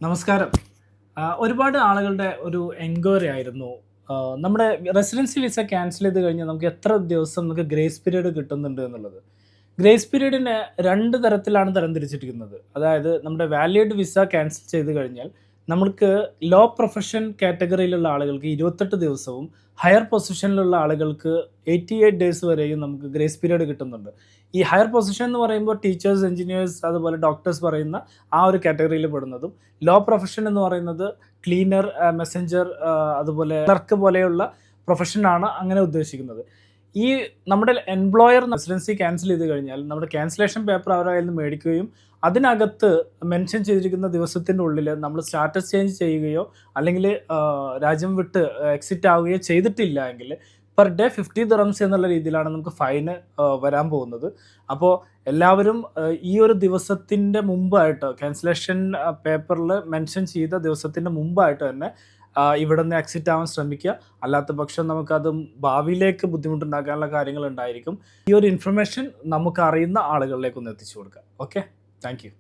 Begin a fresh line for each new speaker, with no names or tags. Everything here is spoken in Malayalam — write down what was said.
നമസ്കാരം. ഒരുപാട് ആളുകളുടെ ഒരു എൻക്വയറി ആയിരുന്നു. നമ്മുടെ റെസിഡൻസി വിസ ക്യാൻസൽ ചെയ്ത് കഴിഞ്ഞാൽ നമുക്ക് എത്ര ദിവസം നമുക്ക് ഗ്രേസ് പീരിയഡ് കിട്ടുന്നുണ്ട് എന്നുള്ളത്. ഗ്രേസ് പീരിയഡിനെ 2 തരത്തിലാണ് തരംതിരിച്ചിരിക്കുന്നത്. അതായത് നമ്മുടെ വാലിഡ് വിസ ക്യാൻസൽ ചെയ്ത് കഴിഞ്ഞാൽ നമ്മൾക്ക് ലോ പ്രൊഫഷൻ കാറ്റഗറിയിലുള്ള ആളുകൾക്ക് 28 ദിവസവും ഹയർ പൊസിഷനിലുള്ള ആളുകൾക്ക് 88 ഡേയ്സ് വരെയും നമുക്ക് ഗ്രേസ് പീരിയഡ് കിട്ടുന്നുണ്ട്. ഈ ഹയർ പൊസിഷൻ എന്ന് പറയുമ്പോൾ ടീച്ചേഴ്സ്, എഞ്ചിനീയേഴ്സ്, അതുപോലെ ഡോക്ടേഴ്സ് പറയുന്ന ആ ഒരു കാറ്റഗറിയിൽ പെടുന്നതും, ലോ പ്രൊഫഷൻ എന്ന് പറയുന്നത് ക്ലീനർ, മെസ്സഞ്ചർ, അതുപോലെ ക്ലർക്ക് പോലെയുള്ള പ്രൊഫഷനാണ് അങ്ങനെ ഉദ്ദേശിക്കുന്നത്. ഈ നമ്മുടെ എംപ്ലോയർ റെസിഡൻസി ക്യാൻസൽ ചെയ്ത് കഴിഞ്ഞാൽ നമ്മുടെ ക്യാൻസലേഷൻ പേപ്പർ അവരുടെ കയ്യിൽ നിന്ന് മേടിക്കുകയും അതിനകത്ത് മെൻഷൻ ചെയ്തിരിക്കുന്ന ദിവസത്തിൻ്റെ ഉള്ളിൽ നമ്മൾ സ്റ്റാറ്റസ് ചേഞ്ച് ചെയ്യുകയോ അല്ലെങ്കിൽ രാജ്യം വിട്ട് എക്സിറ്റ് ആവുകയോ ചെയ്തിട്ടില്ല എങ്കിൽ പെർ ഡേ 50 ദിറംസ് എന്നുള്ള രീതിയിലാണ് നമുക്ക് ഫൈന് വരാൻ പോകുന്നത്. അപ്പോൾ എല്ലാവരും ഈ ഒരു ദിവസത്തിൻ്റെ മുമ്പായിട്ട്, ക്യാൻസലേഷൻ പേപ്പറിൽ മെൻഷൻ ചെയ്ത ദിവസത്തിൻ്റെ മുമ്പായിട്ട് തന്നെ ഇവിടെ നിന്ന് എക്സിറ്റ് ആവാൻ ശ്രമിക്കുക. അല്ലാത്ത പക്ഷം നമുക്കത് ഭാവിയിലേക്ക് ബുദ്ധിമുട്ടുണ്ടാക്കാനുള്ള കാര്യങ്ങളുണ്ടായിരിക്കും. ഈ ഒരു ഇൻഫർമേഷൻ നമുക്ക് അറിയുന്ന ആളുകളിലേക്കൊന്ന് എത്തിച്ചു കൊടുക്കുക. Okay, thank you.